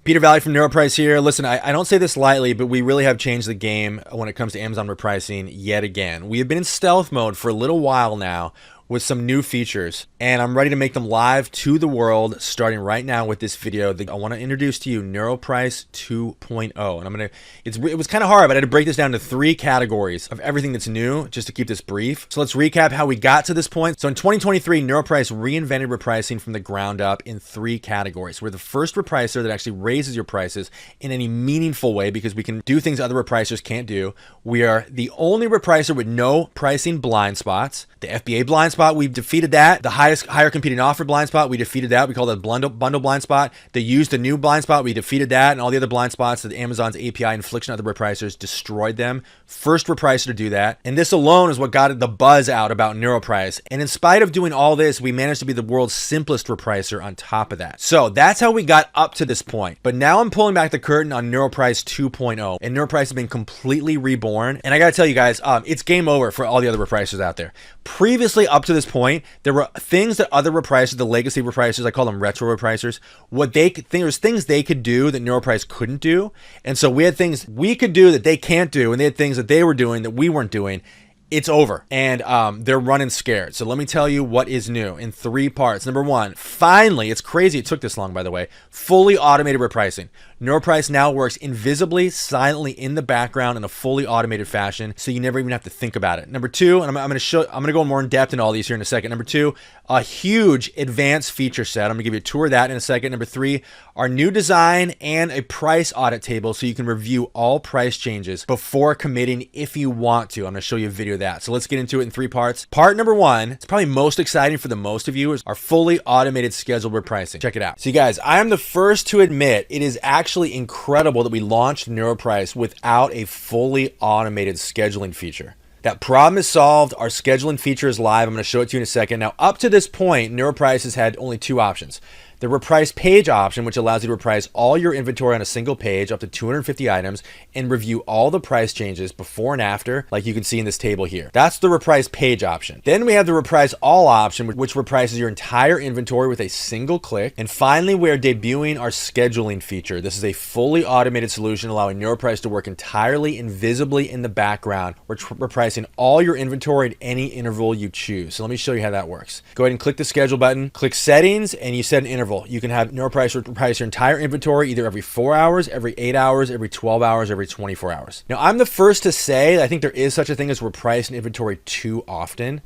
Peter Valley from NeuroPrice here. Listen, I don't say this lightly, but we really have changed the game when it comes to Amazon repricing yet again. We have been in stealth mode for a little while now with some new features, and I'm ready to make them live to the world starting right now with this video. I want to introduce to you NeuroPrice 2.0, and it was kind of hard, but I had to break this down to 3 categories of everything that's new just to keep this brief. So let's recap how we got to this point. So in 2023, NeuroPrice reinvented repricing from the ground up in 3 categories. We're the first repricer that actually raises your prices in any meaningful way because we can do things other repricers can't do. We are the only repricer with no pricing blind spots. The FBA blind spot, we've defeated that. The higher competing offer blind spot, we defeated that. We call that bundle blind spot. They used the new blind spot, we defeated that. And all the other blind spots that Amazon's API infliction of the repricers destroyed them. First repricer to do that. And this alone is what got the buzz out about NeuroPrice. And in spite of doing all this, we managed to be the world's simplest repricer on top of that. So that's how we got up to this point. But now I'm pulling back the curtain on NeuroPrice 2.0. And NeuroPrice has been completely reborn. And I gotta tell you guys, it's game over for all the other repricers out there. Previously, up to this point, there were things that other repricers, the legacy repricers, I call them retro repricers, there was things they could do that NeuroPrice couldn't do. And so we had things we could do that they can't do, and they had things that they were doing that we weren't doing. It's over, and they're running scared. So let me tell you what is new in 3 parts. Number 1, finally, it's crazy it took this long, by the way, fully automated repricing. NeuroPrice now works invisibly, silently in the background in a fully automated fashion, so you never even have to think about it. Number 2, and I'm going to go more in depth in all these here in a second. Number 2, a huge advanced feature set. I'm going to give you a tour of that in a second. Number 3, our new design and a price audit table so you can review all price changes before committing if you want to. I'm going to show you a video of that. So let's get into it in 3 parts. Part number 1, it's probably most exciting for the most of you, is our fully automated scheduled repricing. Check it out. So you guys, I am the first to admit it is actually incredible that we launched NeuroPrice without a fully automated scheduling feature. That problem is solved. Our scheduling feature is live. I'm going to show it to you in a second. Now, up to this point, NeuroPrice has had only 2 options. The reprice page option, which allows you to reprice all your inventory on a single page up to 250 items and review all the price changes before and after, like you can see in this table here. That's the reprice page option. Then we have the reprice all option, which reprices your entire inventory with a single click. And finally, we're debuting our scheduling feature. This is a fully automated solution allowing NeuroPrice to work entirely invisibly in the background. We're repricing all your inventory at any interval you choose. So let me show you how that works. Go ahead and click the schedule button, click settings, and you set an interval. You can have NeuroPrice reprice your entire inventory either every 4 hours, every 8 hours, every 12 hours, every 24 hours. Now, I'm the first to say I think there is such a thing as repricing inventory too often.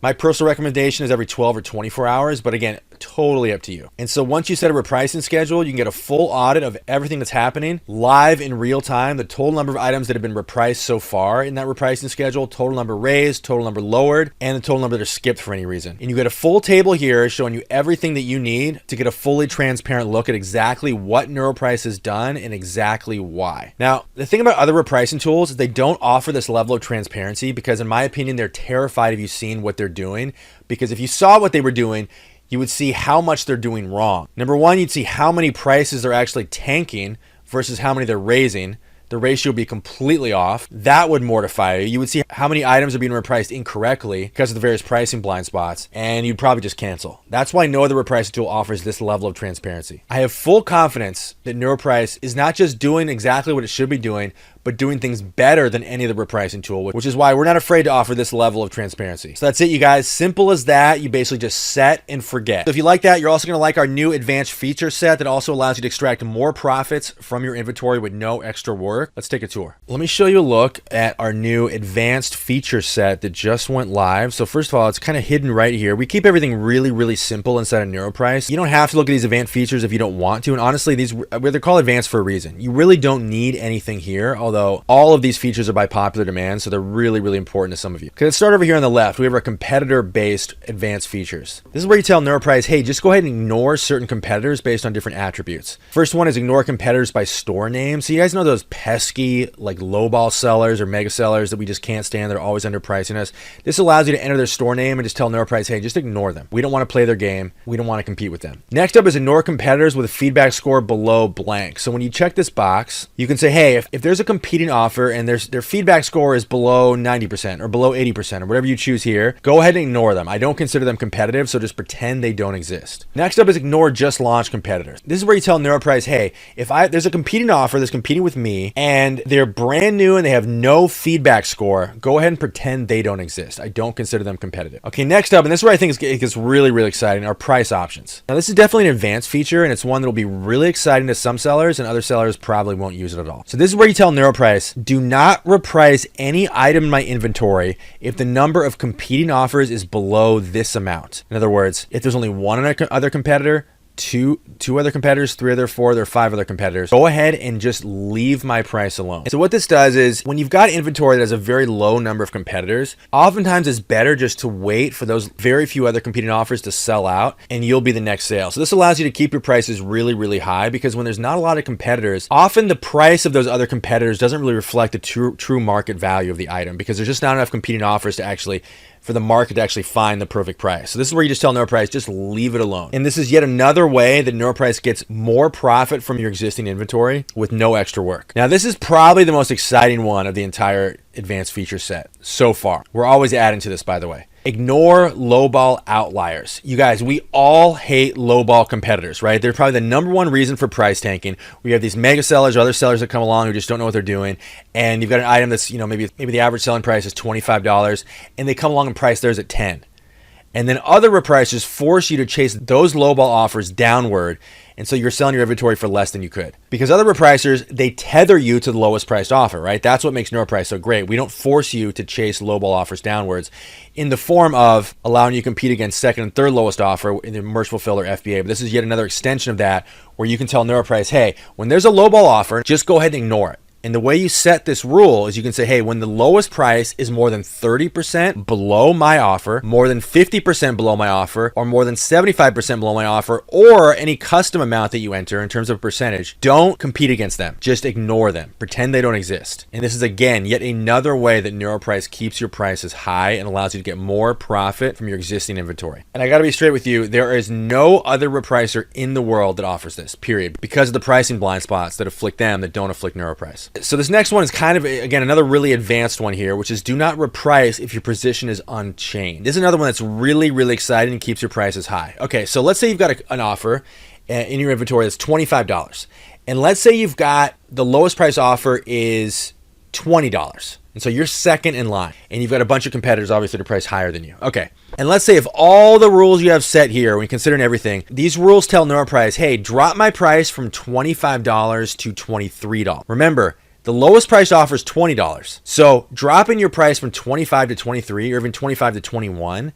My personal recommendation is every 12 or 24 hours, but again, totally up to you. And so once you set a repricing schedule, you can get a full audit of everything that's happening live in real time, the total number of items that have been repriced so far in that repricing schedule, total number raised, total number lowered, and the total number that are skipped for any reason. And you get a full table here showing you everything that you need to get a fully transparent look at exactly what NeuroPrice has done and exactly why. Now, the thing about other repricing tools is they don't offer this level of transparency because in my opinion, they're terrified of you seeing what they're doing, because if you saw what they were doing, you would see how much they're doing wrong. Number 1, you'd see how many prices they're actually tanking versus how many they're raising. The ratio would be completely off. That would mortify you. You would see how many items are being repriced incorrectly because of the various pricing blind spots, and you'd probably just cancel. That's why no other repricing tool offers this level of transparency. I have full confidence that NeuroPrice is not just doing exactly what it should be doing, but doing things better than any other repricing tool, which is why we're not afraid to offer this level of transparency. So that's it, you guys. Simple as that. You basically just set and forget. So if you like that, you're also going to like our new advanced feature set that also allows you to extract more profits from your inventory with no extra work. Let's take a tour. Let me show you a look at our new advanced feature set that just went live. So first of all, it's kind of hidden right here. We keep everything really, really simple inside of NeuroPrice. You don't have to look at these advanced features if you don't want to. And honestly, they're called advanced for a reason. You really don't need anything here, although all of these features are by popular demand, so they're really, really important to some of you. Okay, let's start over here on the left. We have our competitor-based advanced features. This is where you tell NeuroPrice, hey, just go ahead and ignore certain competitors based on different attributes. First one is ignore competitors by store name. So you guys know those pesky, like lowball sellers or mega sellers that we just can't stand. They're always underpricing us. This allows you to enter their store name and just tell NeuroPrice, hey, just ignore them. We don't want to play their game. We don't want to compete with them. Next up is ignore competitors with a feedback score below blank. So when you check this box, you can say, hey, if there's a competitor competing offer and their feedback score is below 90% or below 80% or whatever you choose here, go ahead and ignore them. I don't consider them competitive, so just pretend they don't exist. Next up is ignore just launched competitors. This is where you tell NeuroPrice, hey, if there's a competing offer that's competing with me and they're brand new and they have no feedback score, go ahead and pretend they don't exist. I don't consider them competitive. Okay, next up, and this is where I think it gets really, really exciting, are price options. Now, this is definitely an advanced feature, and it's one that will be really exciting to some sellers, and other sellers probably won't use it at all. So this is where you tell NeuroPrice, do not reprice any item in my inventory if the number of competing offers is below this amount. In other words, if there's only one other competitor, two other competitors, 3 other, 4 other, 5 other competitors, go ahead and just leave my price alone. So what this does is when you've got inventory that has a very low number of competitors, oftentimes it's better just to wait for those very few other competing offers to sell out and you'll be the next sale. So this allows you to keep your prices really, really high because when there's not a lot of competitors, often the price of those other competitors doesn't really reflect the true market value of the item because there's just not enough competing offers for the market to actually find the perfect price. So this is where you just tell NeuroPrice, just leave it alone. And this is yet another way that NeuroPrice gets more profit from your existing inventory with no extra work. Now, this is probably the most exciting one of the entire advanced feature set so far. We're always adding to this, by the way. Ignore lowball outliers. You guys, we all hate lowball competitors, right? They're probably the number one reason for price tanking. We have these mega sellers or other sellers that come along who just don't know what they're doing. And you've got an item that's, maybe the average selling price is $25 and they come along and price theirs at 10. And then other repricers force you to chase those lowball offers downward. And so you're selling your inventory for less than you could. Because other repricers, they tether you to the lowest priced offer, right? That's what makes NeuroPrice so great. We don't force you to chase lowball offers downwards in the form of allowing you to compete against second and third lowest offer in the merge fulfill or FBA. But this is yet another extension of that where you can tell NeuroPrice, hey, when there's a lowball offer, just go ahead and ignore it. And the way you set this rule is you can say, hey, when the lowest price is more than 30% below my offer, more than 50% below my offer, or more than 75% below my offer, or any custom amount that you enter in terms of percentage, don't compete against them. Just ignore them. Pretend they don't exist. And this is, again, yet another way that NeuroPrice keeps your prices high and allows you to get more profit from your existing inventory. And I got to be straight with you, there is no other repricer in the world that offers this, period, because of the pricing blind spots that afflict them that don't afflict NeuroPrice. So this next one is kind of, again, another really advanced one here, which is do not reprice if your position is unchained. This is another one that's really, really exciting and keeps your prices high. Okay, so let's say you've got an offer in your inventory that's $25. And let's say you've got the lowest price offer is $20. And so you're second in line and you've got a bunch of competitors obviously to price higher than you. Okay. And let's say if all the rules you have set here, when considering everything, these rules tell NeuroPrice, hey, drop my price from $25 to $23. Remember, the lowest price offer is $20. So dropping your price from 25 to 23 or even 25 to 21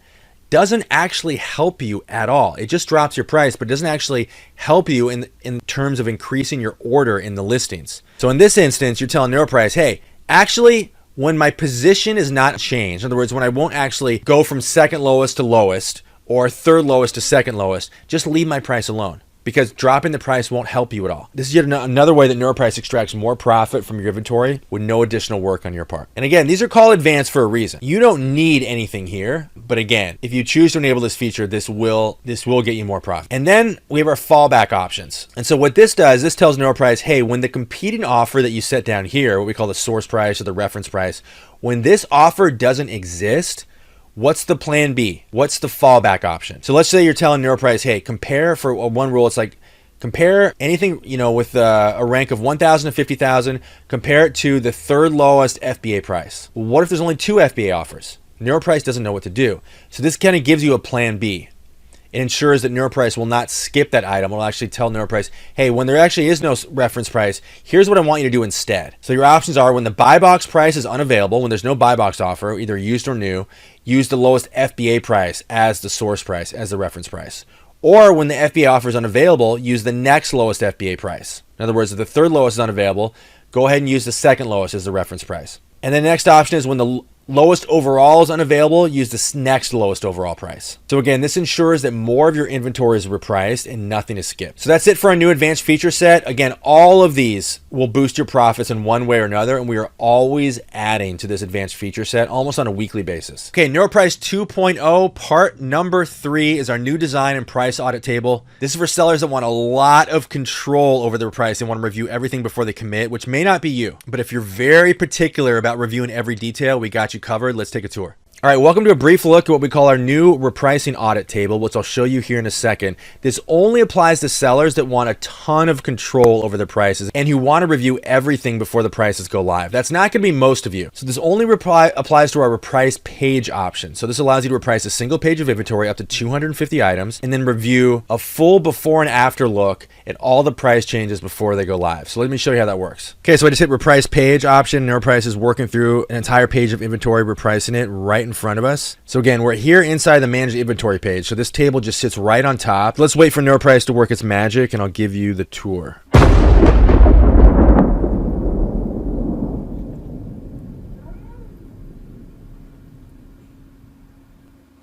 doesn't actually help you at all. It just drops your price, but doesn't actually help you in terms of increasing your order in the listings. So in this instance, you're telling NeuroPrice, hey, actually, when my position is not changed, in other words, when I won't actually go from second lowest to lowest or third lowest to second lowest, just leave my price alone. Because dropping the price won't help you at all. This is yet another way that NeuroPrice extracts more profit from your inventory with no additional work on your part. And again, these are called advanced for a reason. You don't need anything here, but again, if you choose to enable this feature, this will get you more profit. And then we have our fallback options. And so what this does, this tells NeuroPrice, hey, when the competing offer that you set down here, what we call the source price or the reference price, when this offer doesn't exist, what's the plan B? What's the fallback option? So let's say you're telling NeuroPrice, hey, compare for one rule. It's like compare anything, with a rank of 1,000 to 50,000, compare it to the third lowest FBA price. Well, what if there's only 2 FBA offers? NeuroPrice doesn't know what to do. So this kind of gives you a plan B. It ensures that NeuroPrice will not skip that item. It'll actually tell NeuroPrice, hey, when there actually is no reference price, here's what I want you to do instead. So your options are when the buy box price is unavailable, when there's no buy box offer, either used or new, use the lowest FBA price as the source price, as the reference price. Or when the FBA offer is unavailable, use the next lowest FBA price. In other words, if the third lowest is unavailable, go ahead and use the second lowest as the reference price. And the next option is when the lowest overall is unavailable, use the next lowest overall price. So again, this ensures that more of your inventory is repriced and nothing is skipped. So that's it for our new advanced feature set. Again, all of these will boost your profits in one way or another, and we are always adding to this advanced feature set almost on a weekly basis. Okay, NeuroPrice 2.0 part number 3 is our new design and price audit table. This is for sellers that want a lot of control over their price and want to review everything before they commit, which may not be you. But if you're very particular about reviewing every detail, we got you covered. Let's take a tour. All right, welcome to a brief look at what we call our new repricing audit table, which I'll show you here in a second. This only applies to sellers that want a ton of control over their prices and who want to review everything before the prices go live. That's not going to be most of you. So this only applies to our reprice page option. So this allows you to reprice a single page of inventory up to 250 items and then review a full before and after look at all the price changes before they go live. So let me show you how that works. Okay, so I just hit reprice page option. NeuroPrice is working through an entire page of inventory, repricing it right in front of us. So again, we're here inside the manage inventory page. So this table just sits right on top. Let's wait for NeuroPrice to work its magic and I'll give you the tour.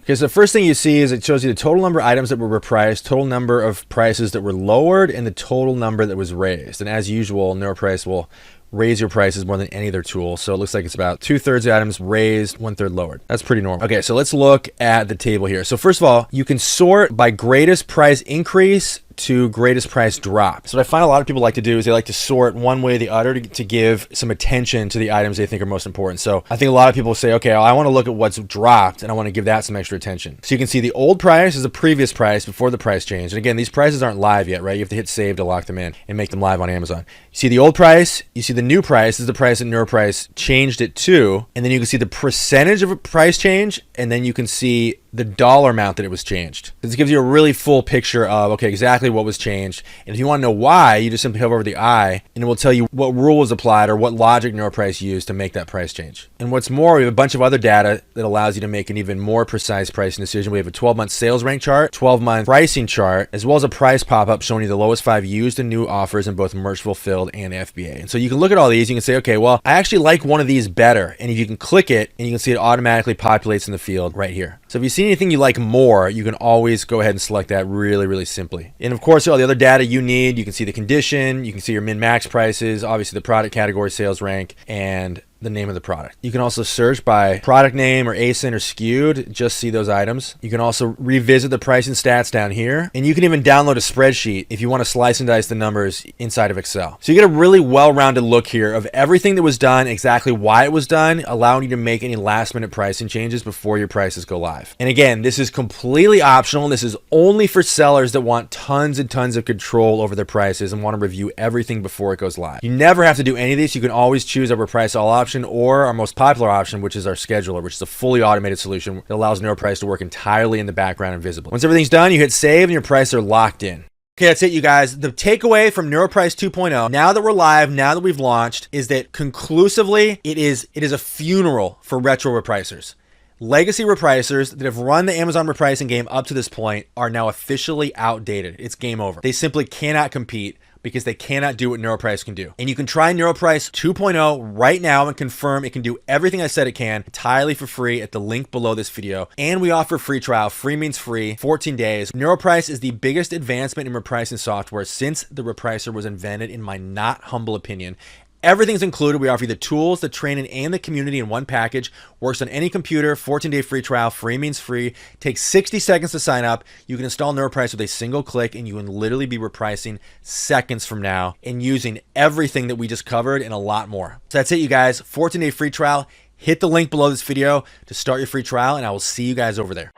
Okay, so the first thing you see is it shows you the total number of items that were repriced, total number of prices that were lowered, and the total number that was raised. And as usual, NeuroPrice will raise your prices more than any other tool. So it looks like it's about 2/3 of items raised, 1/3 lowered. That's pretty normal. Okay, so let's look at the table here. So first of all, you can sort by greatest price increase to greatest price drop. So what I find a lot of people like to do is they like to sort one way or the other to give some attention to the items they think are most important. So I think a lot of people say, okay, I want to look at what's dropped and I want to give that some extra attention. So you can see the old price is the previous price before the price change. And again, these prices aren't live yet, right? You have to hit save to lock them in and make them live on Amazon. You see the old price, you see the new price is the price that NeuroPrice changed it to. And then you can see the percentage of a price change, and then you can see the dollar amount that it was changed. This gives you a really full picture of, okay, exactly what was changed. And if you want to know why, you just simply hover over the eye and it will tell you what rule was applied or what logic NeuroPrice used to make that price change. And what's more, we have a bunch of other data that allows you to make an even more precise pricing decision. We have a 12-month sales rank chart, 12-month pricing chart, as well as a price pop-up showing you the lowest 5 used and new offers in both merch fulfilled and FBA. And so you can look at all these, you can say, okay, well, I actually like one of these better. And if you can click it and you can see it automatically populates in the field right here. So if you see anything you like more, you can always go ahead and select that really, really simply. And of course, all the other data you need, you can see the condition, you can see your min-max prices, obviously the product category, sales rank, and the name of the product. You can also search by product name or ASIN or skewed, just see those items. You can also revisit the pricing stats down here, and you can even download a spreadsheet if you want to slice and dice the numbers inside of Excel. So you get a really well-rounded look here of everything that was done, exactly why it was done, allowing you to make any last-minute pricing changes before your prices go live. And again, this is completely optional. This is only for sellers that want tons and tons of control over their prices and want to review everything before it goes live. You never have to do any of this. You can always choose a reprice all option or our most popular option, which is our scheduler, which is a fully automated solution that allows NeuroPrice to work entirely in the background and visible. Once everything's done, you hit save and your prices are locked in. Okay, that's it, you guys. The takeaway from NeuroPrice 2.0, now that we're live, now that we've launched, is that conclusively, it is a funeral for retro repricers. Legacy repricers that have run the Amazon repricing game up to this point are now officially outdated. It's game over. They simply cannot compete because they cannot do what NeuroPrice can do. And you can try NeuroPrice 2.0 right now and confirm it can do everything I said it can entirely for free at the link below this video. And we offer free trial. Free means free, 14 days. NeuroPrice is the biggest advancement in repricing software since the repricer was invented, in my not humble opinion. Everything's included. We offer you the tools, the training, and the community in one package. Works on any computer, 14-day free trial. Free means free. Takes 60 seconds to sign up. You can install NeuroPrice with a single click, and you can literally be repricing seconds from now and using everything that we just covered and a lot more. So that's it, you guys. 14-day free trial. Hit the link below this video to start your free trial, and I will see you guys over there.